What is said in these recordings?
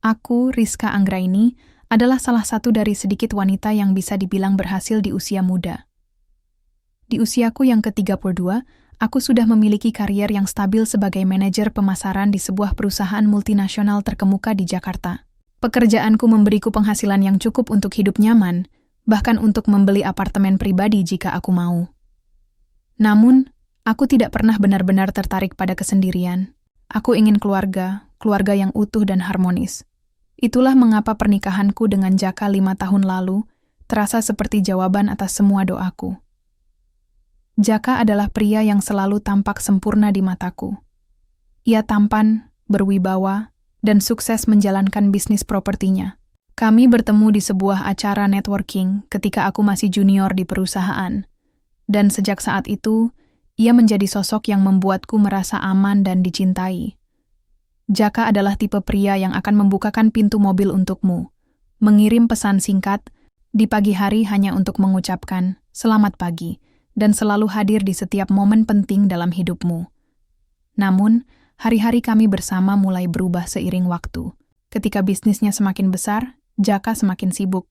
Aku, Rizka Anggraini, adalah salah satu dari sedikit wanita yang bisa dibilang berhasil di usia muda. Di usiaku yang ke-32, aku sudah memiliki karier yang stabil sebagai manajer pemasaran di sebuah perusahaan multinasional terkemuka di Jakarta. Pekerjaanku memberiku penghasilan yang cukup untuk hidup nyaman, bahkan untuk membeli apartemen pribadi jika aku mau. Namun, aku tidak pernah benar-benar tertarik pada kesendirian. Aku ingin keluarga yang utuh dan harmonis. Itulah mengapa pernikahanku dengan Jaka 5 tahun lalu terasa seperti jawaban atas semua doaku. Jaka adalah pria yang selalu tampak sempurna di mataku. Ia tampan, berwibawa, dan sukses menjalankan bisnis propertinya. Kami bertemu di sebuah acara networking ketika aku masih junior di perusahaan. Dan sejak saat itu, ia menjadi sosok yang membuatku merasa aman dan dicintai. Jaka adalah tipe pria yang akan membukakan pintu mobil untukmu, mengirim pesan singkat di pagi hari hanya untuk mengucapkan "Selamat pagi", dan selalu hadir di setiap momen penting dalam hidupmu. Namun, hari-hari kami bersama mulai berubah seiring waktu. Ketika bisnisnya semakin besar, Jaka semakin sibuk.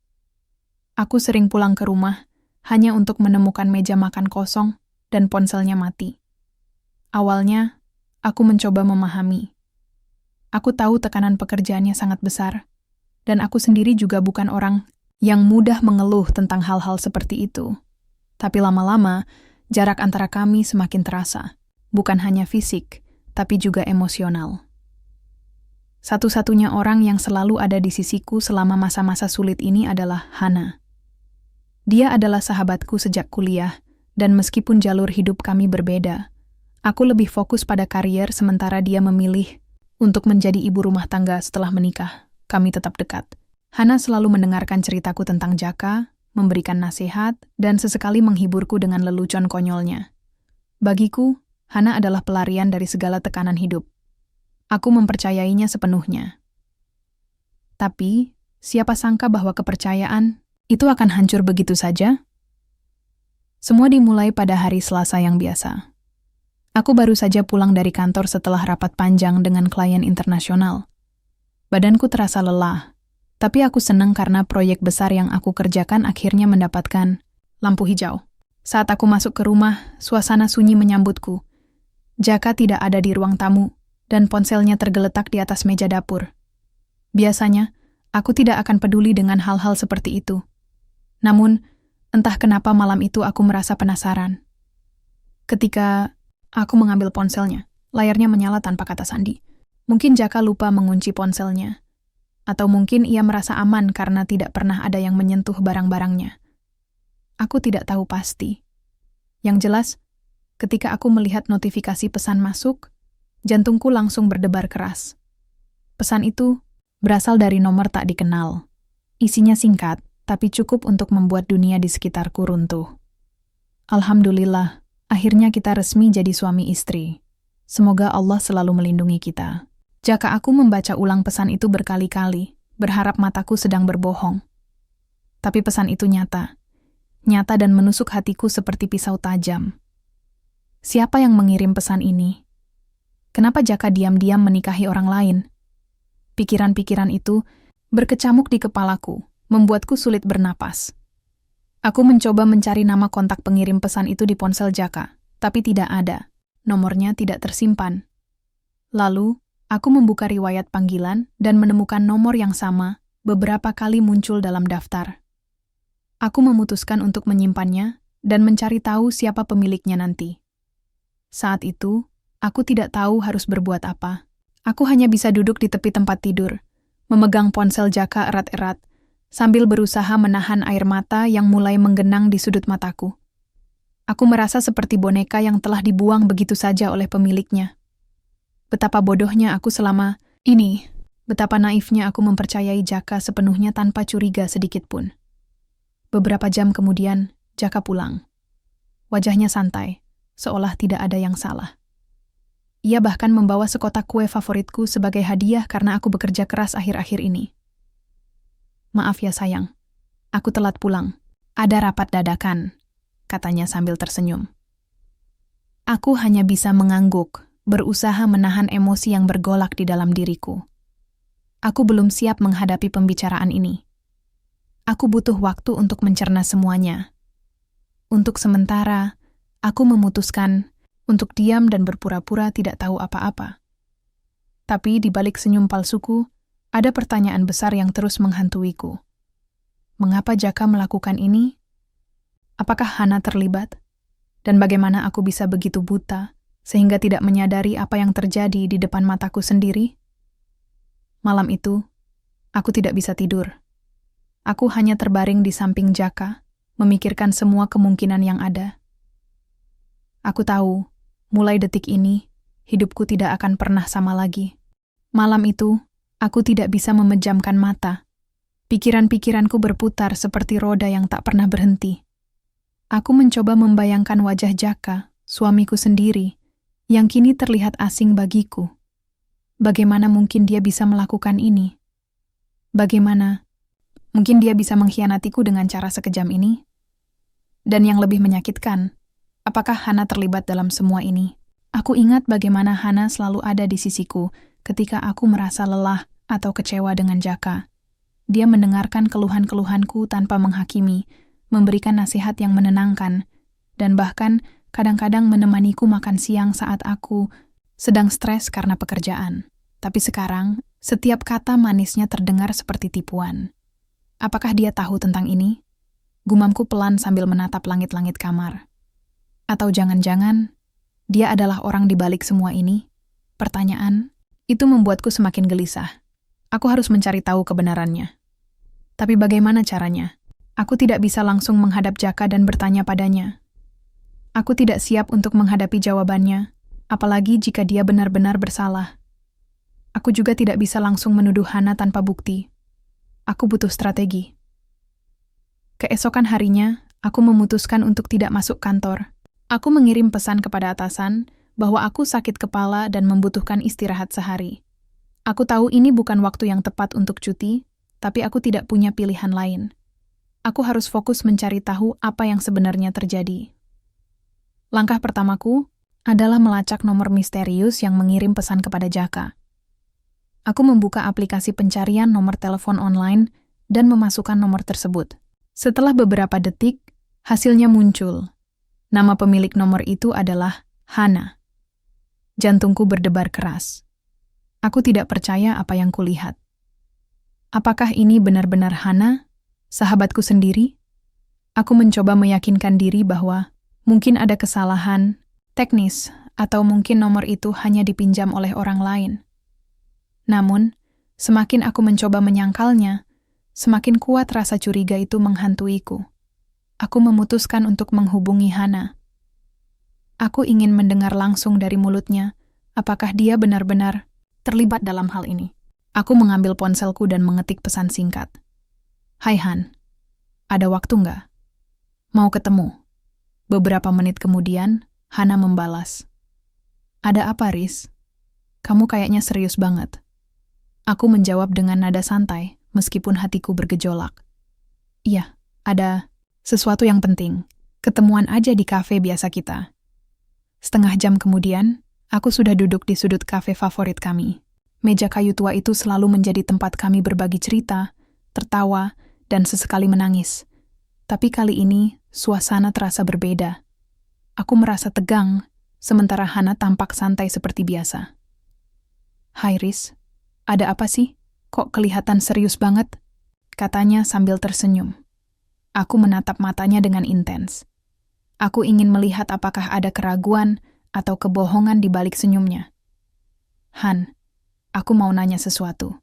Aku sering pulang ke rumah hanya untuk menemukan meja makan kosong dan ponselnya mati. Awalnya, aku mencoba memahami. Aku tahu tekanan pekerjaannya sangat besar, dan aku sendiri juga bukan orang yang mudah mengeluh tentang hal-hal seperti itu. Tapi lama-lama, jarak antara kami semakin terasa, bukan hanya fisik, tapi juga emosional. Satu-satunya orang yang selalu ada di sisiku selama masa-masa sulit ini adalah Hana. Dia adalah sahabatku sejak kuliah, dan meskipun jalur hidup kami berbeda, aku lebih fokus pada karier sementara dia memilih untuk menjadi ibu rumah tangga setelah menikah. Kami tetap dekat. Hana selalu mendengarkan ceritaku tentang Jaka, memberikan nasihat, dan sesekali menghiburku dengan lelucon konyolnya. Bagiku, Hana adalah pelarian dari segala tekanan hidup. Aku mempercayainya sepenuhnya. Tapi, siapa sangka bahwa kepercayaan itu akan hancur begitu saja? Semua dimulai pada hari Selasa yang biasa. Aku baru saja pulang dari kantor setelah rapat panjang dengan klien internasional. Badanku terasa lelah, tapi aku senang karena proyek besar yang aku kerjakan akhirnya mendapatkan lampu hijau. Saat aku masuk ke rumah, suasana sunyi menyambutku. Jaka tidak ada di ruang tamu, dan ponselnya tergeletak di atas meja dapur. Biasanya, aku tidak akan peduli dengan hal-hal seperti itu. Namun, entah kenapa malam itu aku merasa penasaran. Ketika aku mengambil ponselnya, layarnya menyala tanpa kata sandi. Mungkin Jaka lupa mengunci ponselnya. Atau mungkin ia merasa aman karena tidak pernah ada yang menyentuh barang-barangnya. Aku tidak tahu pasti. Yang jelas, ketika aku melihat notifikasi pesan masuk, jantungku langsung berdebar keras. Pesan itu berasal dari nomor tak dikenal. Isinya singkat, tapi cukup untuk membuat dunia di sekitarku runtuh. Alhamdulillah, akhirnya kita resmi jadi suami istri. Semoga Allah selalu melindungi kita. Jaka aku membaca ulang pesan itu berkali-kali, berharap mataku sedang berbohong. Tapi pesan itu nyata dan menusuk hatiku seperti pisau tajam. Siapa yang mengirim pesan ini? Kenapa Jaka diam-diam menikahi orang lain? Pikiran-pikiran itu berkecamuk di kepalaku, membuatku sulit bernapas. Aku mencoba mencari nama kontak pengirim pesan itu di ponsel Jaka, tapi tidak ada. Nomornya tidak tersimpan. Lalu, aku membuka riwayat panggilan dan menemukan nomor yang sama beberapa kali muncul dalam daftar. Aku memutuskan untuk menyimpannya dan mencari tahu siapa pemiliknya nanti. Saat itu, aku tidak tahu harus berbuat apa. Aku hanya bisa duduk di tepi tempat tidur, memegang ponsel Jaka erat-erat, sambil berusaha menahan air mata yang mulai menggenang di sudut mataku. Aku merasa seperti boneka yang telah dibuang begitu saja oleh pemiliknya. Betapa bodohnya aku selama ini, betapa naifnya aku mempercayai Jaka sepenuhnya tanpa curiga sedikit pun. Beberapa jam kemudian, Jaka pulang. Wajahnya santai, seolah tidak ada yang salah. Ia bahkan membawa sekotak kue favoritku sebagai hadiah karena aku bekerja keras akhir-akhir ini. Maaf ya sayang, aku telat pulang. Ada rapat dadakan, katanya sambil tersenyum. Aku hanya bisa mengangguk, berusaha menahan emosi yang bergolak di dalam diriku. Aku belum siap menghadapi pembicaraan ini. Aku butuh waktu untuk mencerna semuanya. Untuk sementara, aku memutuskan untuk diam dan berpura-pura tidak tahu apa-apa. Tapi di balik senyum palsuku, ada pertanyaan besar yang terus menghantuiku. Mengapa Jaka melakukan ini? Apakah Hana terlibat? Dan bagaimana aku bisa begitu buta sehingga tidak menyadari apa yang terjadi di depan mataku sendiri? Malam itu, aku tidak bisa tidur. Aku hanya terbaring di samping Jaka, memikirkan semua kemungkinan yang ada. Aku tahu, mulai detik ini, hidupku tidak akan pernah sama lagi. Malam itu, aku tidak bisa memejamkan mata. Pikiran-pikiranku berputar seperti roda yang tak pernah berhenti. Aku mencoba membayangkan wajah Jaka, suamiku sendiri, yang kini terlihat asing bagiku. Bagaimana mungkin dia bisa melakukan ini? Bagaimana mungkin dia bisa mengkhianatiku dengan cara sekejam ini? Dan yang lebih menyakitkan, apakah Hana terlibat dalam semua ini? Aku ingat bagaimana Hana selalu ada di sisiku ketika aku merasa lelah atau kecewa dengan Jaka. Dia mendengarkan keluhan-keluhanku tanpa menghakimi, memberikan nasihat yang menenangkan, dan bahkan kadang-kadang menemaniku makan siang saat aku sedang stres karena pekerjaan. Tapi sekarang, setiap kata manisnya terdengar seperti tipuan. Apakah dia tahu tentang ini? Gumamku pelan sambil menatap langit-langit kamar. Atau jangan-jangan, dia adalah orang di balik semua ini? Pertanyaan, itu membuatku semakin gelisah. Aku harus mencari tahu kebenarannya. Tapi bagaimana caranya? Aku tidak bisa langsung menghadap Jaka dan bertanya padanya. Aku tidak siap untuk menghadapi jawabannya, apalagi jika dia benar-benar bersalah. Aku juga tidak bisa langsung menuduh Hana tanpa bukti. Aku butuh strategi. Keesokan harinya, aku memutuskan untuk tidak masuk kantor. Aku mengirim pesan kepada atasan bahwa aku sakit kepala dan membutuhkan istirahat sehari. Aku tahu ini bukan waktu yang tepat untuk cuti, tapi aku tidak punya pilihan lain. Aku harus fokus mencari tahu apa yang sebenarnya terjadi. Langkah pertamaku adalah melacak nomor misterius yang mengirim pesan kepada Jaka. Aku membuka aplikasi pencarian nomor telepon online dan memasukkan nomor tersebut. Setelah beberapa detik, hasilnya muncul. Nama pemilik nomor itu adalah Hana. Jantungku berdebar keras. Aku tidak percaya apa yang kulihat. Apakah ini benar-benar Hana, sahabatku sendiri? Aku mencoba meyakinkan diri bahwa mungkin ada kesalahan teknis atau mungkin nomor itu hanya dipinjam oleh orang lain. Namun, semakin aku mencoba menyangkalnya, semakin kuat rasa curiga itu menghantuiku. Aku memutuskan untuk menghubungi Hana. Aku ingin mendengar langsung dari mulutnya apakah dia benar-benar terlibat dalam hal ini. Aku mengambil ponselku dan mengetik pesan singkat. Hai Han, ada waktu nggak? Mau ketemu? Beberapa menit kemudian, Hana membalas. Ada apa, Riz? Kamu kayaknya serius banget. Aku menjawab dengan nada santai, meskipun hatiku bergejolak. Iya, ada sesuatu yang penting. Ketemuan aja di kafe biasa kita. Setengah jam kemudian, aku sudah duduk di sudut kafe favorit kami. Meja kayu tua itu selalu menjadi tempat kami berbagi cerita, tertawa, dan sesekali menangis. Tapi kali ini, suasana terasa berbeda. Aku merasa tegang, sementara Hana tampak santai seperti biasa. Hai Riz, ada apa sih? Kok kelihatan serius banget? Katanya sambil tersenyum. Aku menatap matanya dengan intens. Aku ingin melihat apakah ada keraguan atau kebohongan di balik senyumnya. Han, aku mau nanya sesuatu.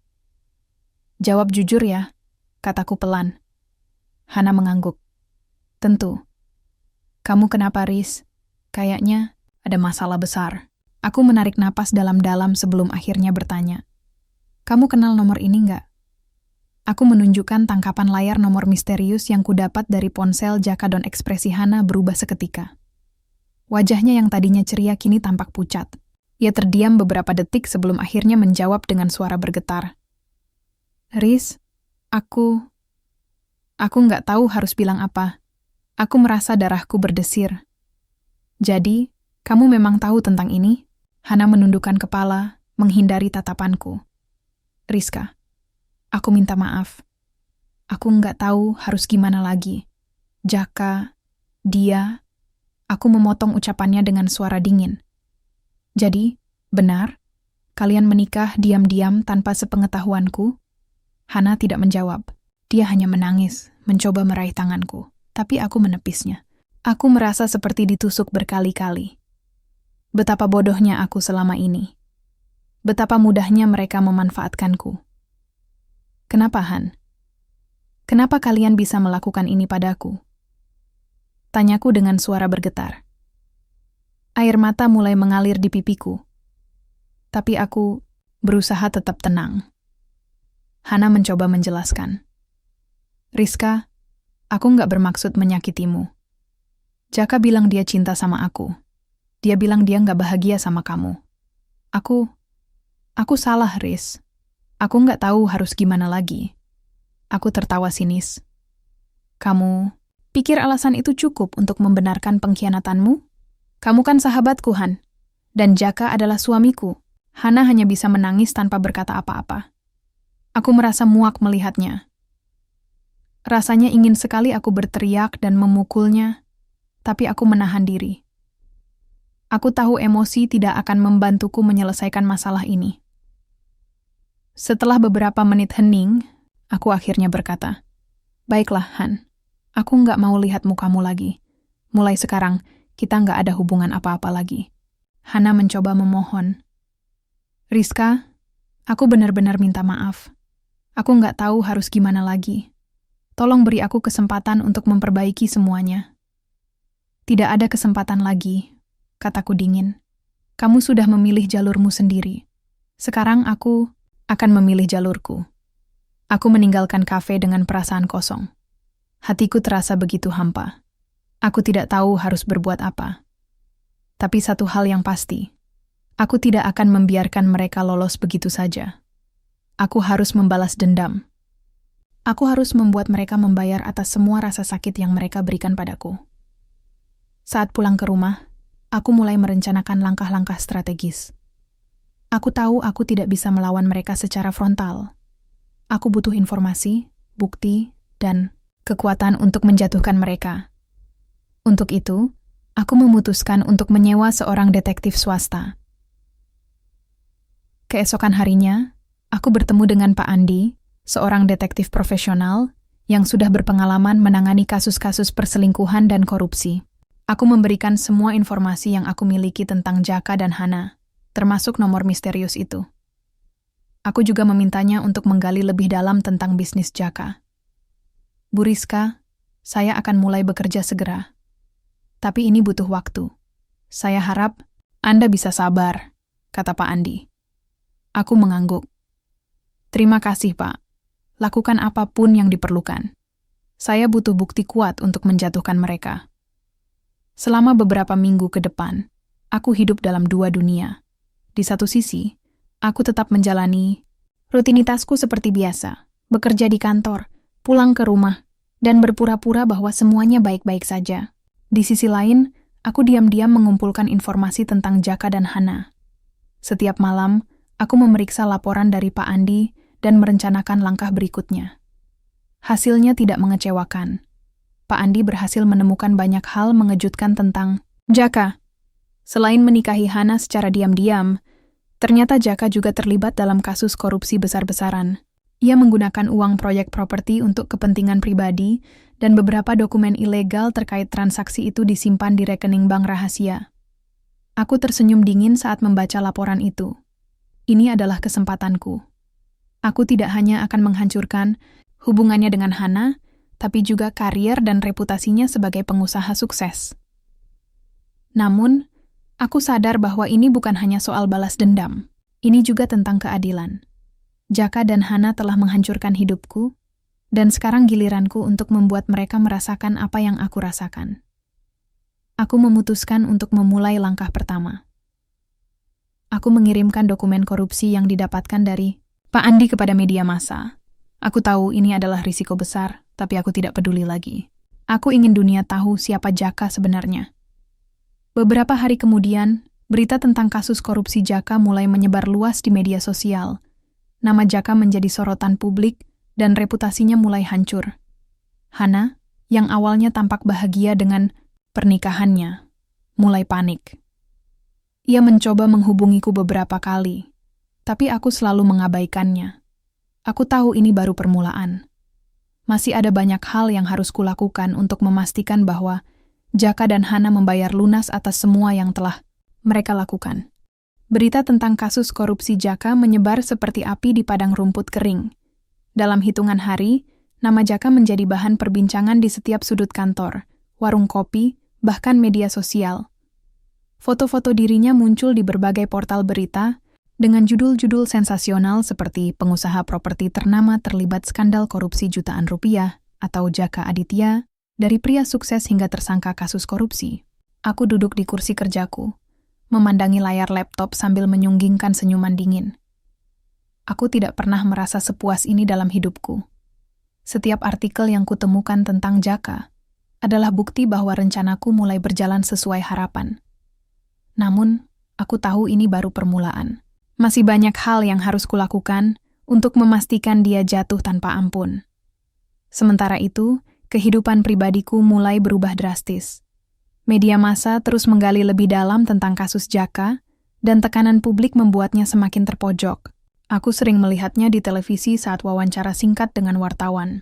Jawab jujur ya, kataku pelan. Hana mengangguk. Tentu. Kamu kenapa, Riz? Kayaknya ada masalah besar. Aku menarik napas dalam-dalam sebelum akhirnya bertanya. Kamu kenal nomor ini nggak? Aku menunjukkan tangkapan layar nomor misterius yang kudapat dari ponsel Jaka dan ekspresi Hana berubah seketika. Wajahnya yang tadinya ceria kini tampak pucat. Ia terdiam beberapa detik sebelum akhirnya menjawab dengan suara bergetar. Riz, aku nggak tahu harus bilang apa. Aku merasa darahku berdesir. Jadi, kamu memang tahu tentang ini? Hana menundukkan kepala, menghindari tatapanku. Rizka, Aku minta maaf. Aku nggak tahu harus gimana lagi. Jaka, dia, aku memotong ucapannya dengan suara dingin. Jadi, benar? Kalian menikah diam-diam tanpa sepengetahuanku? Hana tidak menjawab. Dia hanya menangis, mencoba meraih tanganku. Tapi aku menepisnya. Aku merasa seperti ditusuk berkali-kali. Betapa bodohnya aku selama ini. Betapa mudahnya mereka memanfaatkanku. Kenapa, Han? Kenapa kalian bisa melakukan ini padaku? Tanyaku dengan suara bergetar. Air mata mulai mengalir di pipiku. Tapi aku berusaha tetap tenang. Hana mencoba menjelaskan. Rizka, aku nggak bermaksud menyakitimu. Jaka bilang dia cinta sama aku. Dia bilang dia nggak bahagia sama kamu. Aku salah, Riz. Aku nggak tahu harus gimana lagi. Aku tertawa sinis. Kamu pikir alasan itu cukup untuk membenarkan pengkhianatanmu? Kamu kan sahabatku, Han. Dan Jaka adalah suamiku. Hana hanya bisa menangis tanpa berkata apa-apa. Aku merasa muak melihatnya. Rasanya ingin sekali aku berteriak dan memukulnya, tapi aku menahan diri. Aku tahu emosi tidak akan membantuku menyelesaikan masalah ini. Setelah beberapa menit hening, aku akhirnya berkata, Baiklah, Han. Aku nggak mau lihat mukamu lagi. Mulai sekarang, kita nggak ada hubungan apa-apa lagi. Hana mencoba memohon. Rizka, aku benar-benar minta maaf. Aku nggak tahu harus gimana lagi. Tolong beri aku kesempatan untuk memperbaiki semuanya. Tidak ada kesempatan lagi, kataku dingin. Kamu sudah memilih jalurmu sendiri. Sekarang aku akan memilih jalurku. Aku meninggalkan kafe dengan perasaan kosong. Hatiku terasa begitu hampa. Aku tidak tahu harus berbuat apa. Tapi satu hal yang pasti, aku tidak akan membiarkan mereka lolos begitu saja. Aku harus membalas dendam. Aku harus membuat mereka membayar atas semua rasa sakit yang mereka berikan padaku. Saat pulang ke rumah, aku mulai merencanakan langkah-langkah strategis. Aku tahu aku tidak bisa melawan mereka secara frontal. Aku butuh informasi, bukti, dan kekuatan untuk menjatuhkan mereka. Untuk itu, aku memutuskan untuk menyewa seorang detektif swasta. Keesokan harinya, aku bertemu dengan Pak Andi, seorang detektif profesional yang sudah berpengalaman menangani kasus-kasus perselingkuhan dan korupsi. Aku memberikan semua informasi yang aku miliki tentang Jaka dan Hana, termasuk nomor misterius itu. Aku juga memintanya untuk menggali lebih dalam tentang bisnis Jaka. Bu Rizka, saya akan mulai bekerja segera. Tapi ini butuh waktu. Saya harap Anda bisa sabar, kata Pak Andi. Aku mengangguk. Terima kasih, Pak. Lakukan apapun yang diperlukan. Saya butuh bukti kuat untuk menjatuhkan mereka. Selama beberapa minggu ke depan, aku hidup dalam dua dunia. Di satu sisi, aku tetap menjalani rutinitasku seperti biasa, bekerja di kantor, pulang ke rumah, dan berpura-pura bahwa semuanya baik-baik saja. Di sisi lain, aku diam-diam mengumpulkan informasi tentang Jaka dan Hana. Setiap malam, aku memeriksa laporan dari Pak Andi dan merencanakan langkah berikutnya. Hasilnya tidak mengecewakan. Pak Andi berhasil menemukan banyak hal mengejutkan tentang Jaka. Selain menikahi Hana secara diam-diam, ternyata Jaka juga terlibat dalam kasus korupsi besar-besaran. Ia menggunakan uang proyek properti untuk kepentingan pribadi dan beberapa dokumen ilegal terkait transaksi itu disimpan di rekening bank rahasia. Aku tersenyum dingin saat membaca laporan itu. Ini adalah kesempatanku. Aku tidak hanya akan menghancurkan hubungannya dengan Hana, tapi juga karier dan reputasinya sebagai pengusaha sukses. Namun, aku sadar bahwa ini bukan hanya soal balas dendam. Ini juga tentang keadilan. Jaka dan Hana telah menghancurkan hidupku, dan sekarang giliranku untuk membuat mereka merasakan apa yang aku rasakan. Aku memutuskan untuk memulai langkah pertama. Aku mengirimkan dokumen korupsi yang didapatkan dari Pak Andi kepada media massa. Aku tahu ini adalah risiko besar, tapi aku tidak peduli lagi. Aku ingin dunia tahu siapa Jaka sebenarnya. Beberapa hari kemudian, berita tentang kasus korupsi Jaka mulai menyebar luas di media sosial. Nama Jaka menjadi sorotan publik dan reputasinya mulai hancur. Hana, yang awalnya tampak bahagia dengan pernikahannya, mulai panik. Ia mencoba menghubungiku beberapa kali, tapi aku selalu mengabaikannya. Aku tahu ini baru permulaan. Masih ada banyak hal yang harus kulakukan untuk memastikan bahwa Jaka dan Hana membayar lunas atas semua yang telah mereka lakukan. Berita tentang kasus korupsi Jaka menyebar seperti api di padang rumput kering. Dalam hitungan hari, nama Jaka menjadi bahan perbincangan di setiap sudut kantor, warung kopi, bahkan media sosial. Foto-foto dirinya muncul di berbagai portal berita dengan judul-judul sensasional seperti pengusaha properti ternama terlibat skandal korupsi jutaan rupiah atau Jaka Aditya, dari pria sukses hingga tersangka kasus korupsi. Aku duduk di kursi kerjaku, memandangi layar laptop sambil menyunggingkan senyuman dingin. Aku tidak pernah merasa sepuas ini dalam hidupku. Setiap artikel yang kutemukan tentang Jaka adalah bukti bahwa rencanaku mulai berjalan sesuai harapan. Namun, aku tahu ini baru permulaan. Masih banyak hal yang harus kulakukan untuk memastikan dia jatuh tanpa ampun. Sementara itu, kehidupan pribadiku mulai berubah drastis. Media massa terus menggali lebih dalam tentang kasus Jaka, dan tekanan publik membuatnya semakin terpojok. Aku sering melihatnya di televisi saat wawancara singkat dengan wartawan.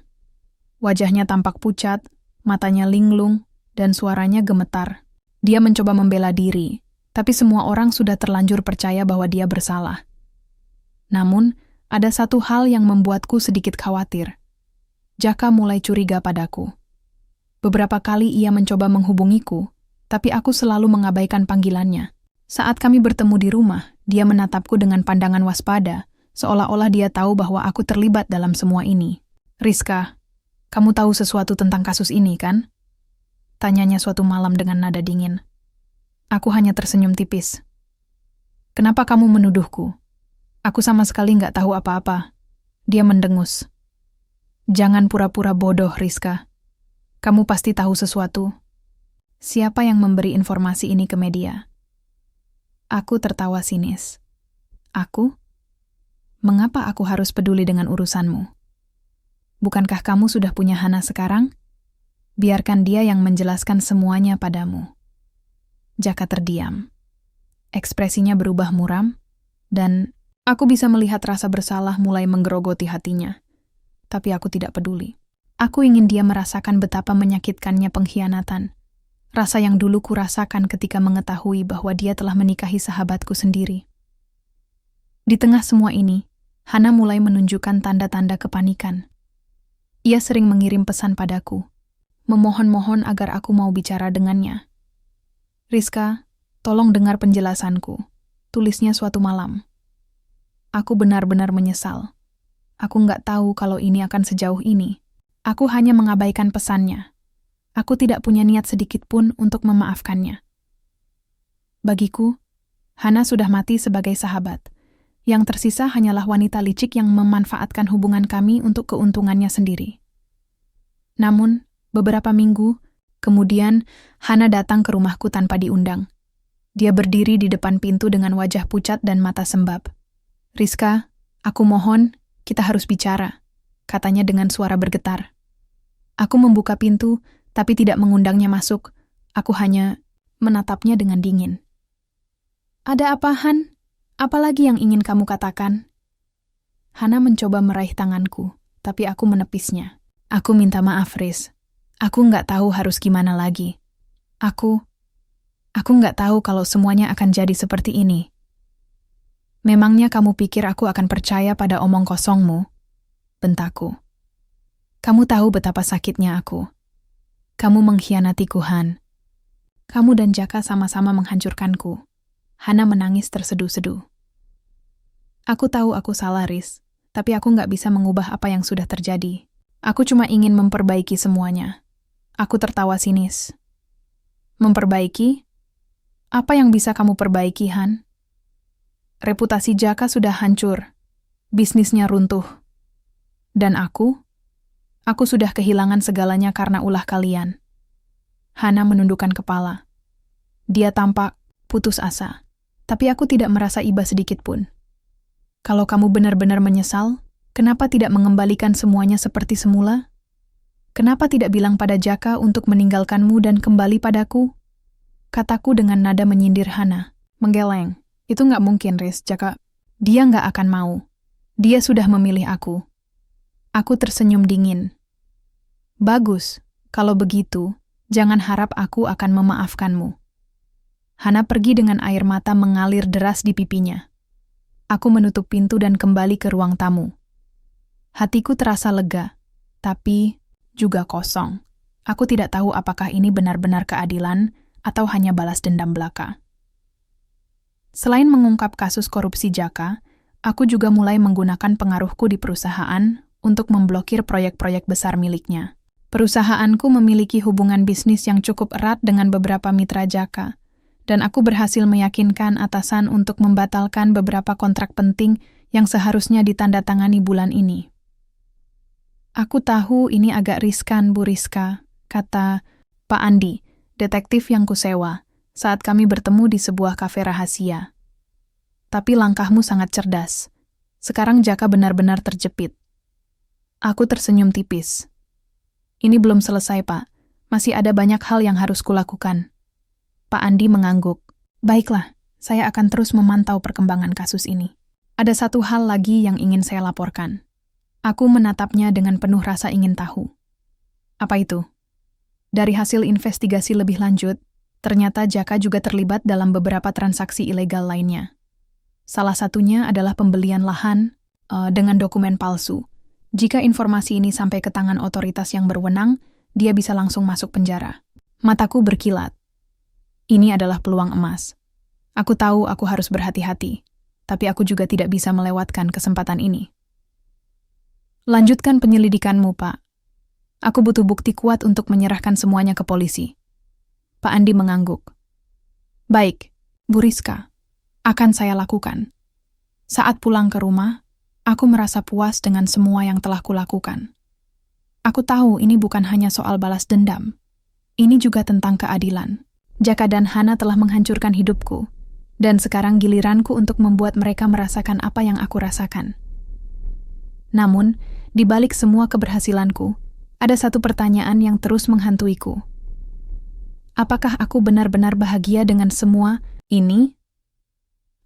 Wajahnya tampak pucat, matanya linglung, dan suaranya gemetar. Dia mencoba membela diri, tapi semua orang sudah terlanjur percaya bahwa dia bersalah. Namun, ada satu hal yang membuatku sedikit khawatir. Jaka mulai curiga padaku. Beberapa kali ia mencoba menghubungiku, tapi aku selalu mengabaikan panggilannya. Saat kami bertemu di rumah, dia menatapku dengan pandangan waspada, seolah-olah dia tahu bahwa aku terlibat dalam semua ini. "Rizka, kamu tahu sesuatu tentang kasus ini, kan?" Tanyanya suatu malam dengan nada dingin. Aku hanya tersenyum tipis. "Kenapa kamu menuduhku? Aku sama sekali nggak tahu apa-apa." Dia mendengus. "Jangan pura-pura bodoh, Rizka. Kamu pasti tahu sesuatu. Siapa yang memberi informasi ini ke media?" Aku tertawa sinis. "Aku? Mengapa aku harus peduli dengan urusanmu? Bukankah kamu sudah punya Hana sekarang? Biarkan dia yang menjelaskan semuanya padamu." Jaka terdiam. Ekspresinya berubah muram, dan aku bisa melihat rasa bersalah mulai menggerogoti hatinya. Tapi aku tidak peduli. Aku ingin dia merasakan betapa menyakitkannya pengkhianatan. Rasa yang dulu kurasakan ketika mengetahui bahwa dia telah menikahi sahabatku sendiri. Di tengah semua ini, Hana mulai menunjukkan tanda-tanda kepanikan. Ia sering mengirim pesan padaku, memohon-mohon agar aku mau bicara dengannya. "Rizka, tolong dengar penjelasanku," tulisnya suatu malam. Aku benar-benar menyesal. Aku nggak tahu kalau ini akan sejauh ini. Aku hanya mengabaikan pesannya. Aku tidak punya niat sedikit pun untuk memaafkannya. Bagiku, Hana sudah mati sebagai sahabat. Yang tersisa hanyalah wanita licik yang memanfaatkan hubungan kami untuk keuntungannya sendiri. Namun, beberapa minggu kemudian, Hana datang ke rumahku tanpa diundang. Dia berdiri di depan pintu dengan wajah pucat dan mata sembab. "Rizka, aku mohon, kita harus bicara," katanya dengan suara bergetar. Aku membuka pintu, tapi tidak mengundangnya masuk. Aku hanya menatapnya dengan dingin. "Ada apa, Han? Apalagi yang ingin kamu katakan?" Hana mencoba meraih tanganku, tapi aku menepisnya. "Aku minta maaf, Riz. Aku nggak tahu harus gimana lagi. Aku nggak tahu kalau semuanya akan jadi seperti ini." "Memangnya kamu pikir aku akan percaya pada omong kosongmu?" bentakku. "Kamu tahu betapa sakitnya aku. Kamu mengkhianatiku, Han. Kamu dan Jaka sama-sama menghancurkanku." Hana menangis terseduh-seduh. "Aku tahu aku salah, Riz, tapi aku nggak bisa mengubah apa yang sudah terjadi. Aku cuma ingin memperbaiki semuanya." Aku tertawa sinis. "Memperbaiki? Apa yang bisa kamu perbaiki, Han? Reputasi Jaka sudah hancur. Bisnisnya runtuh. Dan aku sudah kehilangan segalanya karena ulah kalian." Hana menundukkan kepala. Dia tampak putus asa, tapi aku tidak merasa iba sedikit pun. Kalau kamu benar-benar menyesal, kenapa tidak mengembalikan semuanya seperti semula? Kenapa tidak bilang pada Jaka untuk meninggalkanmu dan kembali padaku? Kataku dengan nada menyindir Hana. Menggeleng. Itu nggak mungkin, Riz, Jaka. Dia nggak akan mau. Dia sudah memilih aku. Aku tersenyum dingin. Bagus, kalau begitu, jangan harap aku akan memaafkanmu. Hana pergi dengan air mata mengalir deras di pipinya. Aku menutup pintu dan kembali ke ruang tamu. Hatiku terasa lega, tapi juga kosong. Aku tidak tahu apakah ini benar-benar keadilan atau hanya balas dendam belaka. Selain mengungkap kasus korupsi Jaka, aku juga mulai menggunakan pengaruhku di perusahaan untuk memblokir proyek-proyek besar miliknya. Perusahaanku memiliki hubungan bisnis yang cukup erat dengan beberapa mitra Jaka, dan aku berhasil meyakinkan atasan untuk membatalkan beberapa kontrak penting yang seharusnya ditandatangani bulan ini. Aku tahu ini agak riskan, Bu Rizka, kata Pak Andi, detektif yang kusewa, saat kami bertemu di sebuah kafe rahasia. Tapi langkahmu sangat cerdas. Sekarang Jaka benar-benar terjepit. Aku tersenyum tipis. Ini belum selesai, Pak. Masih ada banyak hal yang harus kulakukan. Pak Andi mengangguk. Baiklah, saya akan terus memantau perkembangan kasus ini. Ada satu hal lagi yang ingin saya laporkan. Aku menatapnya dengan penuh rasa ingin tahu. Apa itu? Dari hasil investigasi lebih lanjut, ternyata Jaka juga terlibat dalam beberapa transaksi ilegal lainnya. Salah satunya adalah pembelian lahan dengan dokumen palsu. Jika informasi ini sampai ke tangan otoritas yang berwenang, dia bisa langsung masuk penjara. Mataku berkilat. Ini adalah peluang emas. Aku tahu aku harus berhati-hati, tapi aku juga tidak bisa melewatkan kesempatan ini. Lanjutkan penyelidikanmu, Pak. Aku butuh bukti kuat untuk menyerahkan semuanya ke polisi. Pak Andi mengangguk. Baik, Bu Rizka, akan saya lakukan. Saat pulang ke rumah, aku merasa puas dengan semua yang telah kulakukan. Aku tahu ini bukan hanya soal balas dendam. Ini juga tentang keadilan. Jaka dan Hana telah menghancurkan hidupku, dan sekarang giliranku untuk membuat mereka merasakan apa yang aku rasakan. Namun, di balik semua keberhasilanku, ada satu pertanyaan yang terus menghantuiku. Apakah aku benar-benar bahagia dengan semua ini?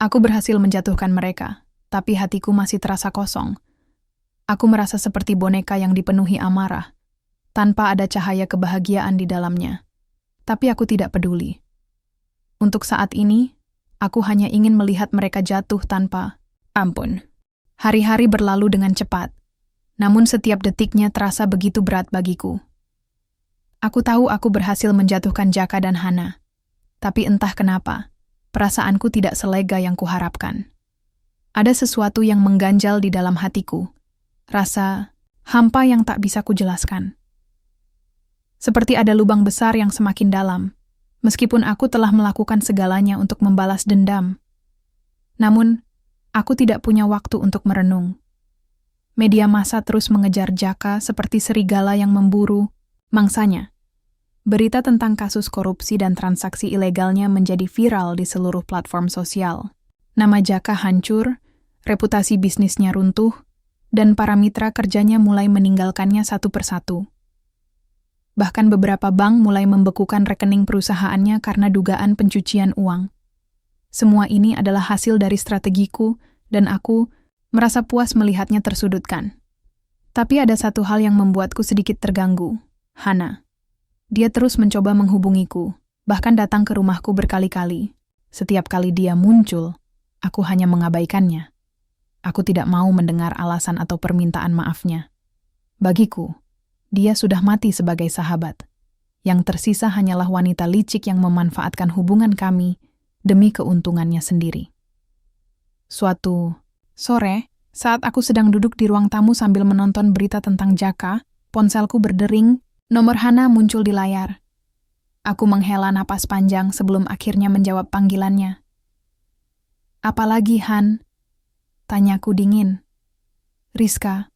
Aku berhasil menjatuhkan mereka, tapi hatiku masih terasa kosong. Aku merasa seperti boneka yang dipenuhi amarah, tanpa ada cahaya kebahagiaan di dalamnya. Tapi aku tidak peduli. Untuk saat ini, aku hanya ingin melihat mereka jatuh tanpa ampun. Hari-hari berlalu dengan cepat, namun setiap detiknya terasa begitu berat bagiku. Aku tahu aku berhasil menjatuhkan Jaka dan Hana, tapi entah kenapa, perasaanku tidak selega yang kuharapkan. Ada sesuatu yang mengganjal di dalam hatiku, rasa hampa yang tak bisa kujelaskan. Seperti ada lubang besar yang semakin dalam, meskipun aku telah melakukan segalanya untuk membalas dendam. Namun, aku tidak punya waktu untuk merenung. Media massa terus mengejar Jaka seperti serigala yang memburu mangsanya. Berita tentang kasus korupsi dan transaksi ilegalnya menjadi viral di seluruh platform sosial. Nama Jaka hancur, reputasi bisnisnya runtuh, dan para mitra kerjanya mulai meninggalkannya satu persatu. Bahkan beberapa bank mulai membekukan rekening perusahaannya karena dugaan pencucian uang. Semua ini adalah hasil dari strategiku, dan aku merasa puas melihatnya tersudutkan. Tapi ada satu hal yang membuatku sedikit terganggu, Hana. Dia terus mencoba menghubungiku, bahkan datang ke rumahku berkali-kali. Setiap kali dia muncul, aku hanya mengabaikannya. Aku tidak mau mendengar alasan atau permintaan maafnya. Bagiku, dia sudah mati sebagai sahabat. Yang tersisa hanyalah wanita licik yang memanfaatkan hubungan kami demi keuntungannya sendiri. Suatu sore, saat aku sedang duduk di ruang tamu sambil menonton berita tentang Jaka, ponselku berdering, nomor Hana muncul di layar. Aku menghela napas panjang sebelum akhirnya menjawab panggilannya. "Apalagi, Han?" Tanyaku dingin. "Rizka,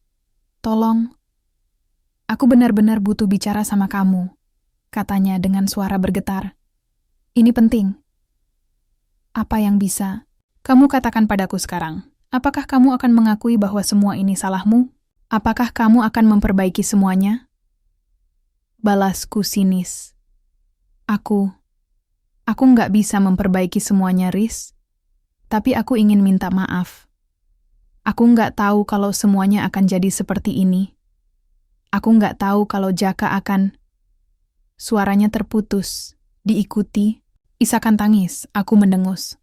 tolong. Aku benar-benar butuh bicara sama kamu," katanya dengan suara bergetar. "Ini penting." "Apa yang bisa kamu katakan padaku sekarang?" Apakah kamu akan mengakui bahwa semua ini salahmu? Apakah kamu akan memperbaiki semuanya? Balasku sinis. Aku nggak bisa memperbaiki semuanya, Riz. Tapi aku ingin minta maaf. Aku nggak tahu kalau semuanya akan jadi seperti ini. Aku nggak tahu kalau Jaka akan... Suaranya terputus, diikuti, isakan tangis, aku mendengus.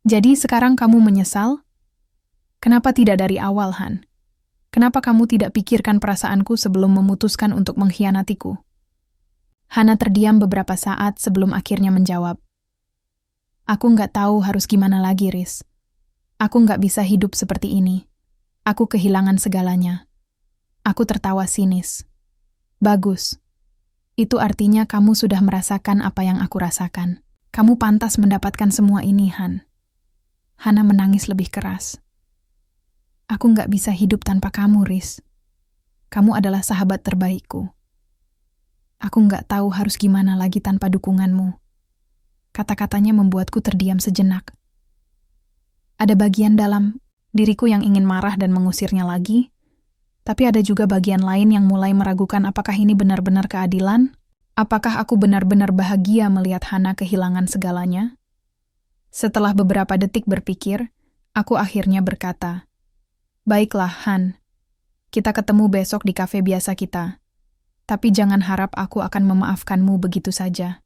Jadi sekarang kamu menyesal? Kenapa tidak dari awal, Han? Kenapa kamu tidak pikirkan perasaanku sebelum memutuskan untuk mengkhianatiku? Hana terdiam beberapa saat sebelum akhirnya menjawab. Aku nggak tahu harus gimana lagi, Riz. Aku nggak bisa hidup seperti ini. Aku kehilangan segalanya. Aku tertawa sinis. Bagus. Itu artinya kamu sudah merasakan apa yang aku rasakan. Kamu pantas mendapatkan semua ini, Han. Hana menangis lebih keras. Aku nggak bisa hidup tanpa kamu, Riz. Kamu adalah sahabat terbaikku. Aku nggak tahu harus gimana lagi tanpa dukunganmu. Kata-katanya membuatku terdiam sejenak. Ada bagian dalam diriku yang ingin marah dan mengusirnya lagi, tapi ada juga bagian lain yang mulai meragukan apakah ini benar-benar keadilan? Apakah aku benar-benar bahagia melihat Hana kehilangan segalanya? Setelah beberapa detik berpikir, aku akhirnya berkata, "Baiklah, Han. Kita ketemu besok di kafe biasa kita. Tapi jangan harap aku akan memaafkanmu begitu saja."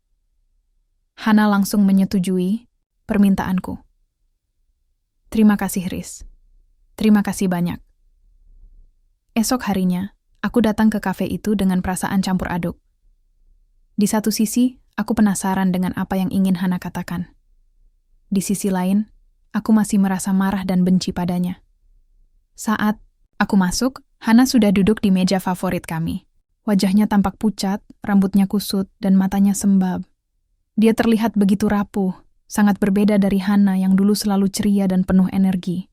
Hana langsung menyetujui permintaanku. Terima kasih, Riz. Terima kasih banyak. Esok harinya, aku datang ke kafe itu dengan perasaan campur aduk. Di satu sisi, aku penasaran dengan apa yang ingin Hana katakan. Di sisi lain, aku masih merasa marah dan benci padanya. Saat aku masuk, Hana sudah duduk di meja favorit kami. Wajahnya tampak pucat, rambutnya kusut, dan matanya sembab. Dia terlihat begitu rapuh, sangat berbeda dari Hana yang dulu selalu ceria dan penuh energi.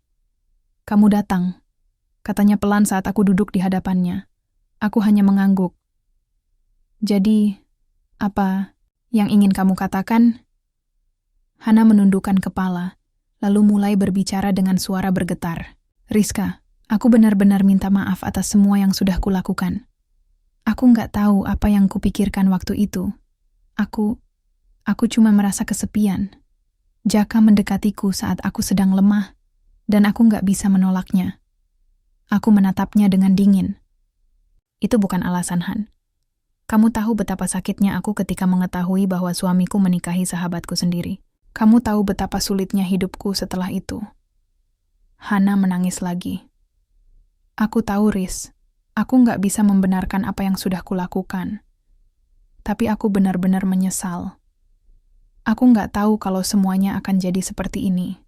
"Kamu datang," katanya pelan saat aku duduk di hadapannya. Aku hanya mengangguk. "Jadi, apa yang ingin kamu katakan?" Hana menundukkan kepala, lalu mulai berbicara dengan suara bergetar. "Rizka, aku benar-benar minta maaf atas semua yang sudah kulakukan. Aku nggak tahu apa yang kupikirkan waktu itu. Aku cuma merasa kesepian. Jaka mendekatiku saat aku sedang lemah, dan aku nggak bisa menolaknya. Aku menatapnya dengan dingin. Itu bukan alasan, Han. Kamu tahu betapa sakitnya aku ketika mengetahui bahwa suamiku menikahi sahabatku sendiri. Kamu tahu betapa sulitnya hidupku setelah itu." Hana menangis lagi. "Aku tahu, Riz. Aku nggak bisa membenarkan apa yang sudah kulakukan. Tapi aku benar-benar menyesal. Aku nggak tahu kalau semuanya akan jadi seperti ini.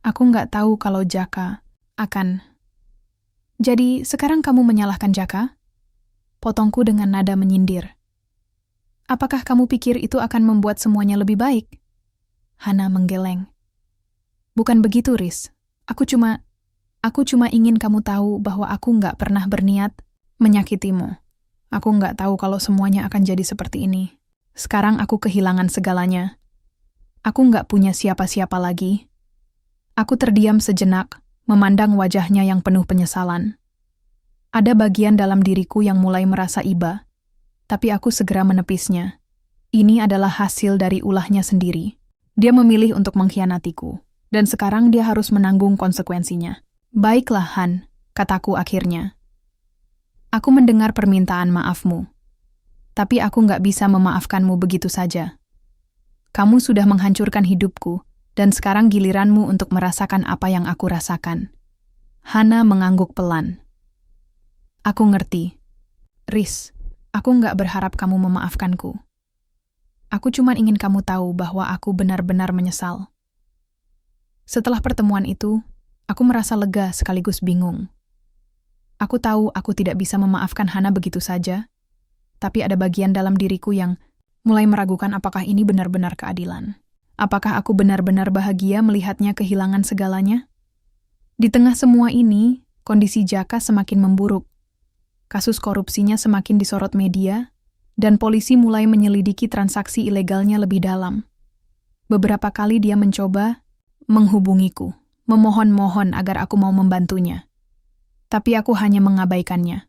Aku nggak tahu kalau Jaka akan..." "Jadi, sekarang kamu menyalahkan Jaka?" Potongku dengan nada menyindir. "Apakah kamu pikir itu akan membuat semuanya lebih baik?" Hana menggeleng. "Bukan begitu, Riz. Aku cuma ingin kamu tahu bahwa aku nggak pernah berniat menyakitimu. Aku nggak tahu kalau semuanya akan jadi seperti ini. Sekarang aku kehilangan segalanya. Aku nggak punya siapa-siapa lagi." Aku terdiam sejenak, memandang wajahnya yang penuh penyesalan. Ada bagian dalam diriku yang mulai merasa iba, tapi aku segera menepisnya. Ini adalah hasil dari ulahnya sendiri. Dia memilih untuk mengkhianatiku, dan sekarang dia harus menanggung konsekuensinya. "Baiklah, Han," kataku akhirnya. "Aku mendengar permintaan maafmu. Tapi aku nggak bisa memaafkanmu begitu saja. Kamu sudah menghancurkan hidupku, dan sekarang giliranmu untuk merasakan apa yang aku rasakan." Hana mengangguk pelan. "Aku ngerti. Riz, aku nggak berharap kamu memaafkanku. Aku cuma ingin kamu tahu bahwa aku benar-benar menyesal." Setelah pertemuan itu, aku merasa lega sekaligus bingung. Aku tahu aku tidak bisa memaafkan Hana begitu saja, tapi ada bagian dalam diriku yang mulai meragukan apakah ini benar-benar keadilan. Apakah aku benar-benar bahagia melihatnya kehilangan segalanya? Di tengah semua ini, kondisi Jaka semakin memburuk. Kasus korupsinya semakin disorot media, dan polisi mulai menyelidiki transaksi ilegalnya lebih dalam. Beberapa kali dia mencoba menghubungiku, memohon-mohon agar aku mau membantunya. Tapi aku hanya mengabaikannya.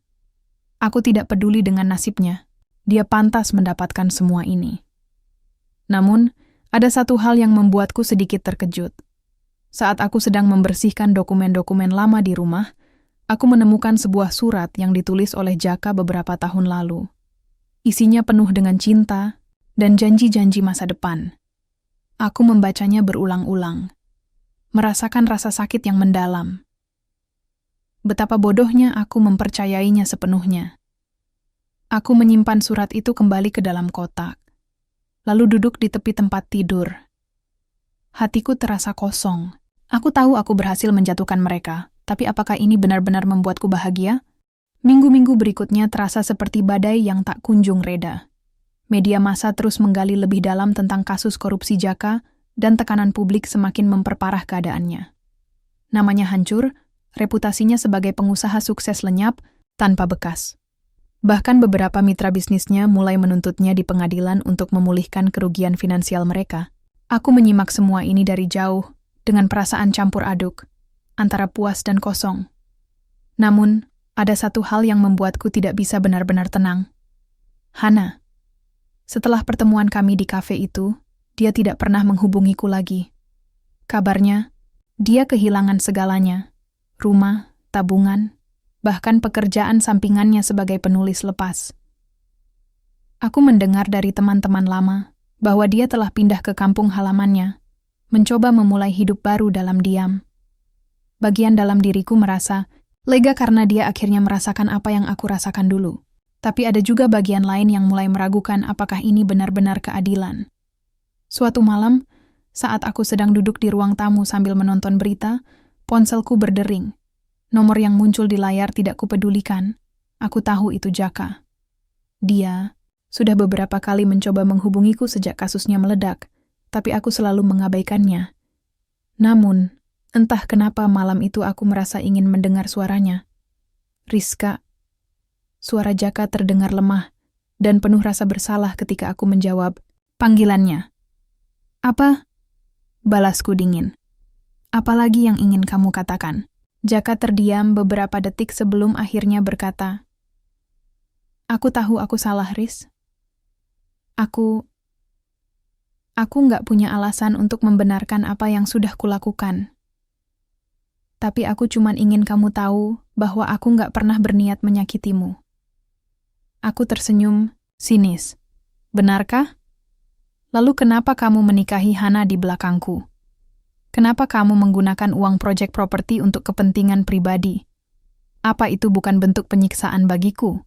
Aku tidak peduli dengan nasibnya. Dia pantas mendapatkan semua ini. Namun, ada satu hal yang membuatku sedikit terkejut. Saat aku sedang membersihkan dokumen-dokumen lama di rumah, aku menemukan sebuah surat yang ditulis oleh Jaka beberapa tahun lalu. Isinya penuh dengan cinta dan janji-janji masa depan. Aku membacanya berulang-ulang, merasakan rasa sakit yang mendalam. Betapa bodohnya aku mempercayainya sepenuhnya. Aku menyimpan surat itu kembali ke dalam kotak, lalu duduk di tepi tempat tidur. Hatiku terasa kosong. Aku tahu aku berhasil menjatuhkan mereka, tapi apakah ini benar-benar membuatku bahagia? Minggu-minggu berikutnya terasa seperti badai yang tak kunjung reda. Media massa terus menggali lebih dalam tentang kasus korupsi Jaka dan tekanan publik semakin memperparah keadaannya. Namanya hancur, reputasinya sebagai pengusaha sukses lenyap tanpa bekas. Bahkan beberapa mitra bisnisnya mulai menuntutnya di pengadilan untuk memulihkan kerugian finansial mereka. Aku menyimak semua ini dari jauh, dengan perasaan campur aduk, antara puas dan kosong. Namun, ada satu hal yang membuatku tidak bisa benar-benar tenang. Hana. Setelah pertemuan kami di kafe itu, dia tidak pernah menghubungiku lagi. Kabarnya, dia kehilangan segalanya. Rumah, tabungan, bahkan pekerjaan sampingannya sebagai penulis lepas. Aku mendengar dari teman-teman lama bahwa dia telah pindah ke kampung halamannya, mencoba memulai hidup baru dalam diam. Bagian dalam diriku merasa lega karena dia akhirnya merasakan apa yang aku rasakan dulu. Tapi ada juga bagian lain yang mulai meragukan apakah ini benar-benar keadilan. Suatu malam, saat aku sedang duduk di ruang tamu sambil menonton berita, ponselku berdering. Nomor yang muncul di layar tidak kupedulikan. Aku tahu itu Jaka. Dia sudah beberapa kali mencoba menghubungiku sejak kasusnya meledak, tapi aku selalu mengabaikannya. Namun, entah kenapa malam itu aku merasa ingin mendengar suaranya. Rizka. Suara Jaka terdengar lemah dan penuh rasa bersalah ketika aku menjawab panggilannya. Apa? Balasku dingin. Apalagi yang ingin kamu katakan? Jaka terdiam beberapa detik sebelum akhirnya berkata, Aku tahu aku salah, Riz. Aku nggak punya alasan untuk membenarkan apa yang sudah kulakukan. Tapi aku cuma ingin kamu tahu bahwa aku nggak pernah berniat menyakitimu. Aku tersenyum, sinis. Benarkah? Lalu kenapa kamu menikahi Hana di belakangku? Kenapa kamu menggunakan uang proyek properti untuk kepentingan pribadi? Apa itu bukan bentuk penyiksaan bagiku?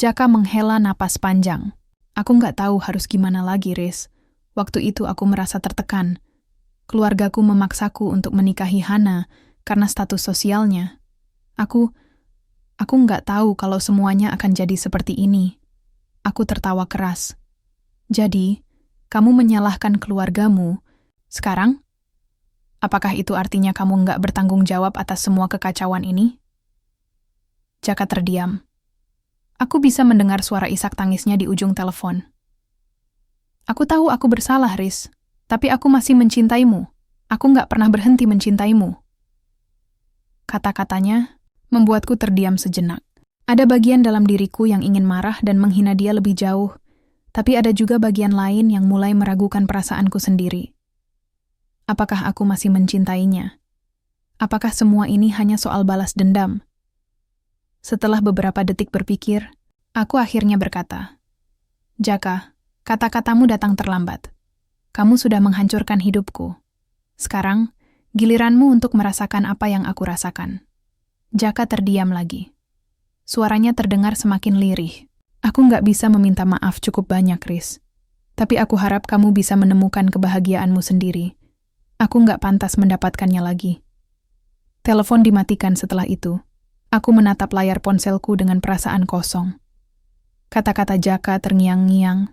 Jaka menghela napas panjang. Aku nggak tahu harus gimana lagi, Riz. Waktu itu aku merasa tertekan. Keluargaku memaksaku untuk menikahi Hana karena status sosialnya. Aku nggak tahu kalau semuanya akan jadi seperti ini. Aku tertawa keras. Jadi, kamu menyalahkan keluargamu. Sekarang, apakah itu artinya kamu nggak bertanggung jawab atas semua kekacauan ini? Jaka terdiam. Aku bisa mendengar suara isak tangisnya di ujung telepon. Aku tahu aku bersalah, Riz. Tapi aku masih mencintaimu. Aku nggak pernah berhenti mencintaimu. Kata-katanya membuatku terdiam sejenak. Ada bagian dalam diriku yang ingin marah dan menghina dia lebih jauh, tapi ada juga bagian lain yang mulai meragukan perasaanku sendiri. Apakah aku masih mencintainya? Apakah semua ini hanya soal balas dendam? Setelah beberapa detik berpikir, aku akhirnya berkata, Jaka, kata-katamu datang terlambat. Kamu sudah menghancurkan hidupku. Sekarang, giliranmu untuk merasakan apa yang aku rasakan. Jaka terdiam lagi. Suaranya terdengar semakin lirih. Aku nggak bisa meminta maaf cukup banyak, Riz. Tapi aku harap kamu bisa menemukan kebahagiaanmu sendiri. Aku nggak pantas mendapatkannya lagi. Telepon dimatikan setelah itu. Aku menatap layar ponselku dengan perasaan kosong. Kata-kata Jaka terngiang-ngiang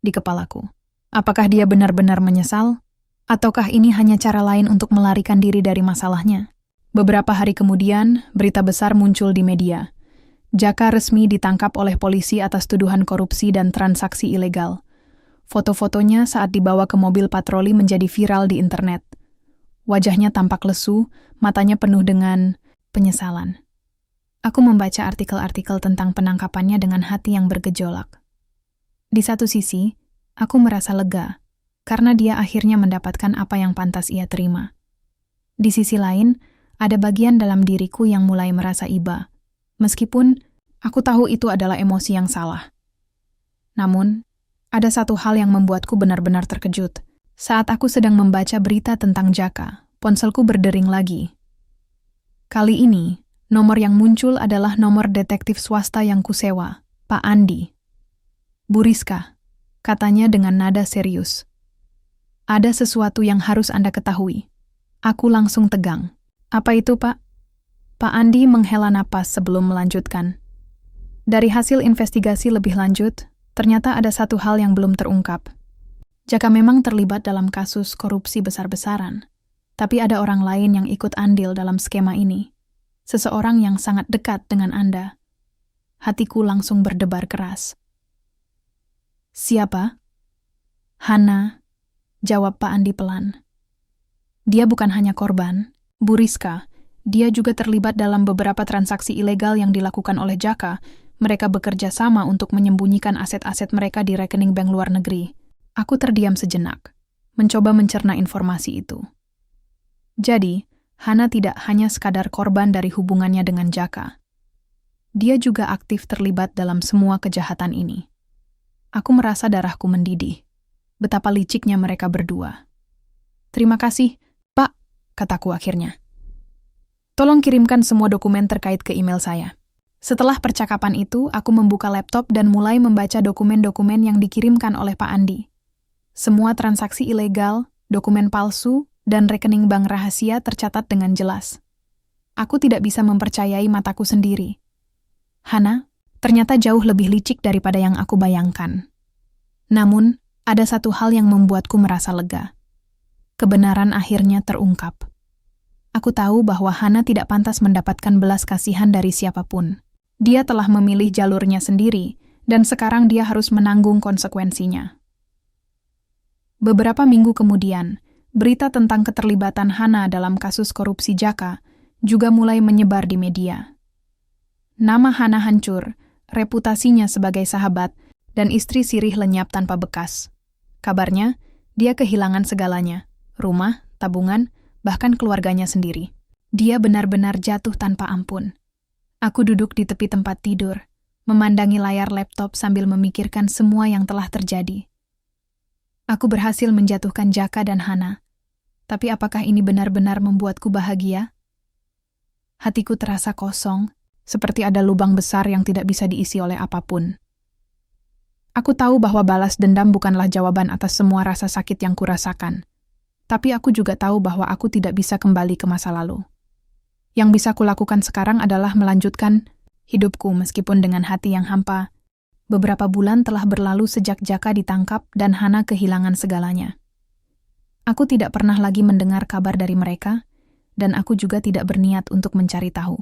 di kepalaku. Apakah dia benar-benar menyesal? Ataukah ini hanya cara lain untuk melarikan diri dari masalahnya? Beberapa hari kemudian, berita besar muncul di media. Jaka resmi ditangkap oleh polisi atas tuduhan korupsi dan transaksi ilegal. Foto-fotonya saat dibawa ke mobil patroli menjadi viral di internet. Wajahnya tampak lesu, matanya penuh dengan penyesalan. Aku membaca artikel-artikel tentang penangkapannya dengan hati yang bergejolak. Di satu sisi, aku merasa lega, karena dia akhirnya mendapatkan apa yang pantas ia terima. Di sisi lain, ada bagian dalam diriku yang mulai merasa iba, meskipun aku tahu itu adalah emosi yang salah. Namun, ada satu hal yang membuatku benar-benar terkejut. Saat aku sedang membaca berita tentang Jaka, ponselku berdering lagi. Kali ini, nomor yang muncul adalah nomor detektif swasta yang kusewa, Pak Andi. Bu Rizka, katanya dengan nada serius. Ada sesuatu yang harus Anda ketahui. Aku langsung tegang. Apa itu, Pak? Pak Andi menghela napas sebelum melanjutkan. Dari hasil investigasi lebih lanjut, ternyata ada satu hal yang belum terungkap. Jaka memang terlibat dalam kasus korupsi besar-besaran, tapi ada orang lain yang ikut andil dalam skema ini. Seseorang yang sangat dekat dengan Anda. Hatiku langsung berdebar keras. Siapa? Hana, jawab Pak Andi pelan. Dia bukan hanya korban, Bu Rizka. Dia juga terlibat dalam beberapa transaksi ilegal yang dilakukan oleh Jaka. Mereka bekerja sama untuk menyembunyikan aset-aset mereka di rekening bank luar negeri. Aku terdiam sejenak, mencoba mencerna informasi itu. Jadi, Hana tidak hanya sekadar korban dari hubungannya dengan Jaka. Dia juga aktif terlibat dalam semua kejahatan ini. Aku merasa darahku mendidih. Betapa liciknya mereka berdua. Terima kasih, Pak, kataku akhirnya. Tolong kirimkan semua dokumen terkait ke email saya. Setelah percakapan itu, aku membuka laptop dan mulai membaca dokumen-dokumen yang dikirimkan oleh Pak Andi. Semua transaksi ilegal, dokumen palsu, dan rekening bank rahasia tercatat dengan jelas. Aku tidak bisa mempercayai mataku sendiri. Hana, ternyata jauh lebih licik daripada yang aku bayangkan. Namun, ada satu hal yang membuatku merasa lega. Kebenaran akhirnya terungkap. Aku tahu bahwa Hana tidak pantas mendapatkan belas kasihan dari siapapun. Dia telah memilih jalurnya sendiri, dan sekarang dia harus menanggung konsekuensinya. Beberapa minggu kemudian, berita tentang keterlibatan Hana dalam kasus korupsi Jaka juga mulai menyebar di media. Nama Hana hancur, reputasinya sebagai sahabat, dan istri sirih lenyap tanpa bekas. Kabarnya, dia kehilangan segalanya, rumah, tabungan, bahkan keluarganya sendiri. Dia benar-benar jatuh tanpa ampun. Aku duduk di tepi tempat tidur, memandangi layar laptop sambil memikirkan semua yang telah terjadi. Aku berhasil menjatuhkan Jaka dan Hana, tapi apakah ini benar-benar membuatku bahagia? Hatiku terasa kosong, seperti ada lubang besar yang tidak bisa diisi oleh apapun. Aku tahu bahwa balas dendam bukanlah jawaban atas semua rasa sakit yang kurasakan. Tapi aku juga tahu bahwa aku tidak bisa kembali ke masa lalu. Yang bisa kulakukan sekarang adalah melanjutkan hidupku meskipun dengan hati yang hampa. Beberapa bulan telah berlalu sejak Jaka ditangkap dan Hana kehilangan segalanya. Aku tidak pernah lagi mendengar kabar dari mereka, dan aku juga tidak berniat untuk mencari tahu.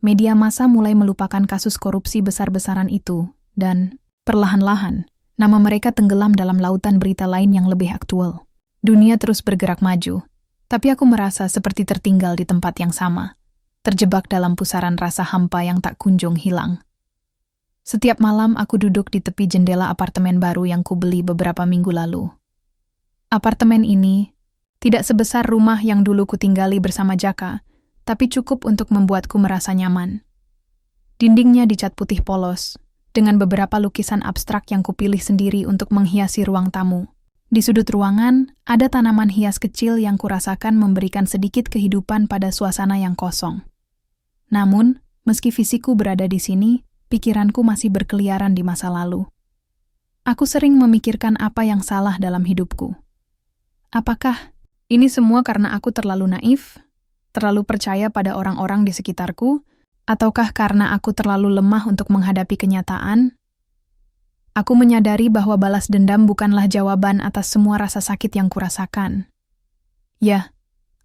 Media massa mulai melupakan kasus korupsi besar-besaran itu, dan perlahan-lahan, nama mereka tenggelam dalam lautan berita lain yang lebih aktual. Dunia terus bergerak maju, tapi aku merasa seperti tertinggal di tempat yang sama, terjebak dalam pusaran rasa hampa yang tak kunjung hilang. Setiap malam aku duduk di tepi jendela apartemen baru yang kubeli beberapa minggu lalu. Apartemen ini tidak sebesar rumah yang dulu kutinggali bersama Jaka, tapi cukup untuk membuatku merasa nyaman. Dindingnya dicat putih polos, dengan beberapa lukisan abstrak yang kupilih sendiri untuk menghiasi ruang tamu. Di sudut ruangan, ada tanaman hias kecil yang kurasakan memberikan sedikit kehidupan pada suasana yang kosong. Namun, meski fisikku berada di sini, pikiranku masih berkeliaran di masa lalu. Aku sering memikirkan apa yang salah dalam hidupku. Apakah ini semua karena aku terlalu naif, terlalu percaya pada orang-orang di sekitarku, ataukah karena aku terlalu lemah untuk menghadapi kenyataan? Aku menyadari bahwa balas dendam bukanlah jawaban atas semua rasa sakit yang kurasakan. Ya,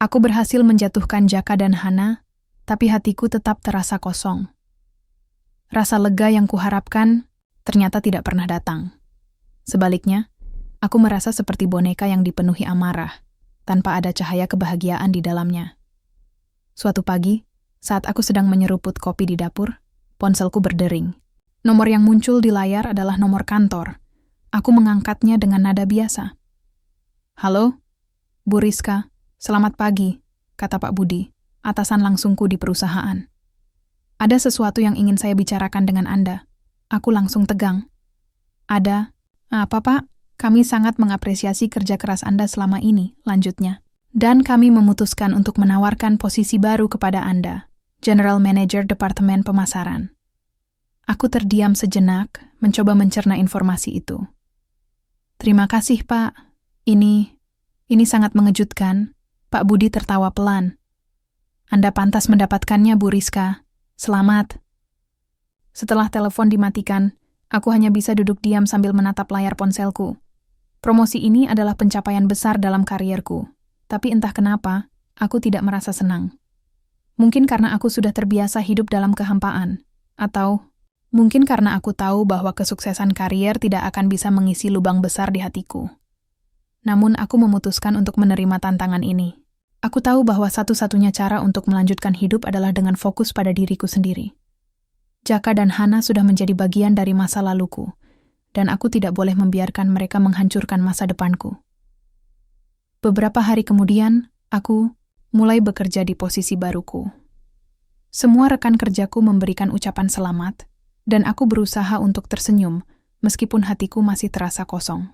aku berhasil menjatuhkan Jaka dan Hana, tapi hatiku tetap terasa kosong. Rasa lega yang kuharapkan ternyata tidak pernah datang. Sebaliknya, aku merasa seperti boneka yang dipenuhi amarah. tanpa ada cahaya kebahagiaan di dalamnya. Suatu pagi, saat aku sedang menyeruput kopi di dapur, ponselku berdering. Nomor yang muncul di layar adalah nomor kantor. Aku mengangkatnya dengan nada biasa. "Halo, Bu Rizka, selamat pagi," kata Pak Budi, atasan langsungku di perusahaan. "Ada sesuatu yang ingin saya bicarakan dengan Anda." Aku langsung tegang. "Ada? Apa, Pak? Kami sangat mengapresiasi kerja keras Anda selama ini," lanjutnya. "Dan kami memutuskan untuk menawarkan posisi baru kepada Anda, General Manager Departemen Pemasaran." Aku terdiam sejenak, mencoba mencerna informasi itu. "Terima kasih, Pak. Ini sangat mengejutkan." Pak Budi tertawa pelan. "Anda pantas mendapatkannya, Bu Rizka. Selamat." Setelah telepon dimatikan, aku hanya bisa duduk diam sambil menatap layar ponselku. Promosi ini adalah pencapaian besar dalam karierku, tapi entah kenapa, aku tidak merasa senang. Mungkin karena aku sudah terbiasa hidup dalam kehampaan, atau mungkin karena aku tahu bahwa kesuksesan karier tidak akan bisa mengisi lubang besar di hatiku. Namun aku memutuskan untuk menerima tantangan ini. Aku tahu bahwa satu-satunya cara untuk melanjutkan hidup adalah dengan fokus pada diriku sendiri. Jaka dan Hana sudah menjadi bagian dari masa laluku, dan aku tidak boleh membiarkan mereka menghancurkan masa depanku. Beberapa hari kemudian, aku mulai bekerja di posisi baruku. Semua rekan kerjaku memberikan ucapan selamat, dan aku berusaha untuk tersenyum, meskipun hatiku masih terasa kosong.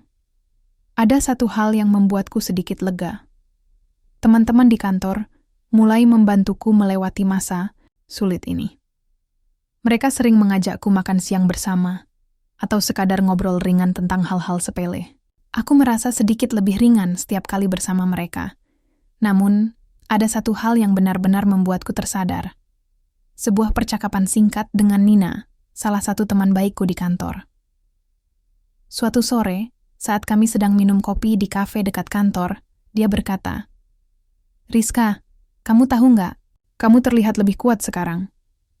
Ada satu hal yang membuatku sedikit lega. Teman-teman di kantor mulai membantuku melewati masa sulit ini. Mereka sering mengajakku makan siang bersama, atau sekadar ngobrol ringan tentang hal-hal sepele. Aku merasa sedikit lebih ringan setiap kali bersama mereka. Namun, ada satu hal yang benar-benar membuatku tersadar. Sebuah percakapan singkat dengan Nina, salah satu teman baikku di kantor. Suatu sore, saat kami sedang minum kopi di kafe dekat kantor, dia berkata, "Rizka, kamu tahu nggak? Kamu terlihat lebih kuat sekarang.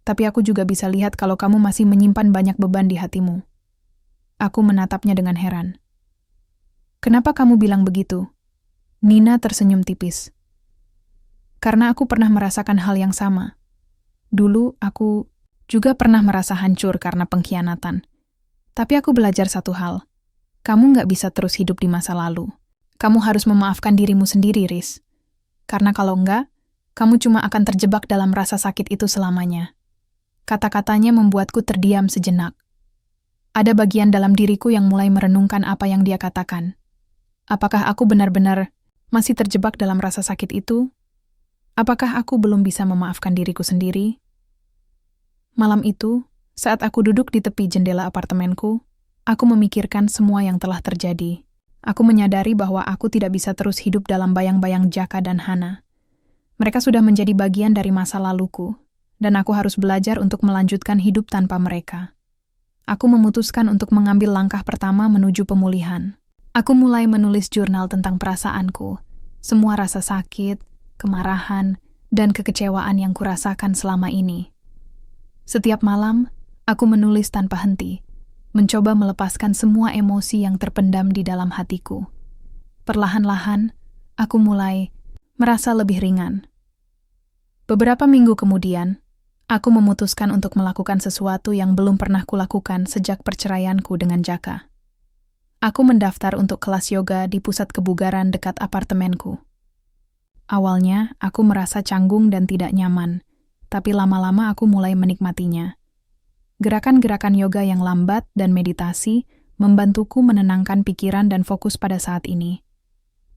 Tapi aku juga bisa lihat kalau kamu masih menyimpan banyak beban di hatimu." Aku menatapnya dengan heran. "Kenapa kamu bilang begitu?" Nina tersenyum tipis. "Karena aku pernah merasakan hal yang sama. Dulu aku juga pernah merasa hancur karena pengkhianatan. Tapi aku belajar satu hal. Kamu nggak bisa terus hidup di masa lalu. Kamu harus memaafkan dirimu sendiri, Riz. Karena kalau enggak, kamu cuma akan terjebak dalam rasa sakit itu selamanya." Kata-katanya membuatku terdiam sejenak. Ada bagian dalam diriku yang mulai merenungkan apa yang dia katakan. Apakah aku benar-benar masih terjebak dalam rasa sakit itu? Apakah aku belum bisa memaafkan diriku sendiri? Malam itu, saat aku duduk di tepi jendela apartemenku, aku memikirkan semua yang telah terjadi. Aku menyadari bahwa aku tidak bisa terus hidup dalam bayang-bayang Jaka dan Hana. Mereka sudah menjadi bagian dari masa laluku, dan aku harus belajar untuk melanjutkan hidup tanpa mereka. Aku memutuskan untuk mengambil langkah pertama menuju pemulihan. Aku mulai menulis jurnal tentang perasaanku, semua rasa sakit, kemarahan, dan kekecewaan yang kurasakan selama ini. Setiap malam, aku menulis tanpa henti, mencoba melepaskan semua emosi yang terpendam di dalam hatiku. Perlahan-lahan, aku mulai merasa lebih ringan. Beberapa minggu kemudian, aku memutuskan untuk melakukan sesuatu yang belum pernah kulakukan sejak perceraianku dengan Jaka. Aku mendaftar untuk kelas yoga di pusat kebugaran dekat apartemenku. Awalnya, aku merasa canggung dan tidak nyaman, tapi lama-lama aku mulai menikmatinya. Gerakan-gerakan yoga yang lambat dan meditasi membantuku menenangkan pikiran dan fokus pada saat ini.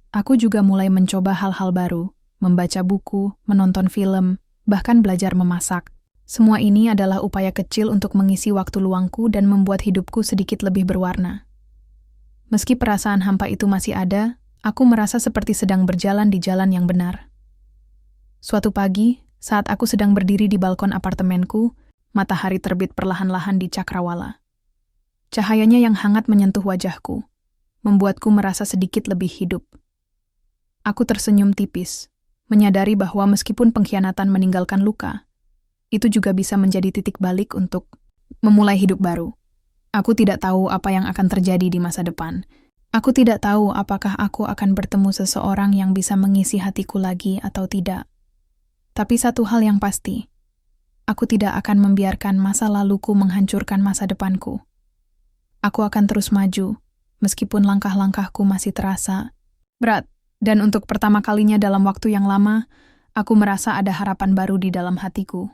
Aku juga mulai mencoba hal-hal baru, membaca buku, menonton film, bahkan belajar memasak. Semua ini adalah upaya kecil untuk mengisi waktu luangku dan membuat hidupku sedikit lebih berwarna. Meski perasaan hampa itu masih ada, aku merasa seperti sedang berjalan di jalan yang benar. Suatu pagi, saat aku sedang berdiri di balkon apartemenku, matahari terbit perlahan-lahan di cakrawala. Cahayanya yang hangat menyentuh wajahku, membuatku merasa sedikit lebih hidup. Aku tersenyum tipis, menyadari bahwa meskipun pengkhianatan meninggalkan luka, itu juga bisa menjadi titik balik untuk memulai hidup baru. Aku tidak tahu apa yang akan terjadi di masa depan. Aku tidak tahu apakah aku akan bertemu seseorang yang bisa mengisi hatiku lagi atau tidak. Tapi satu hal yang pasti, aku tidak akan membiarkan masa laluku menghancurkan masa depanku. Aku akan terus maju, meskipun langkah-langkahku masih terasa berat. Dan untuk pertama kalinya dalam waktu yang lama, aku merasa ada harapan baru di dalam hatiku.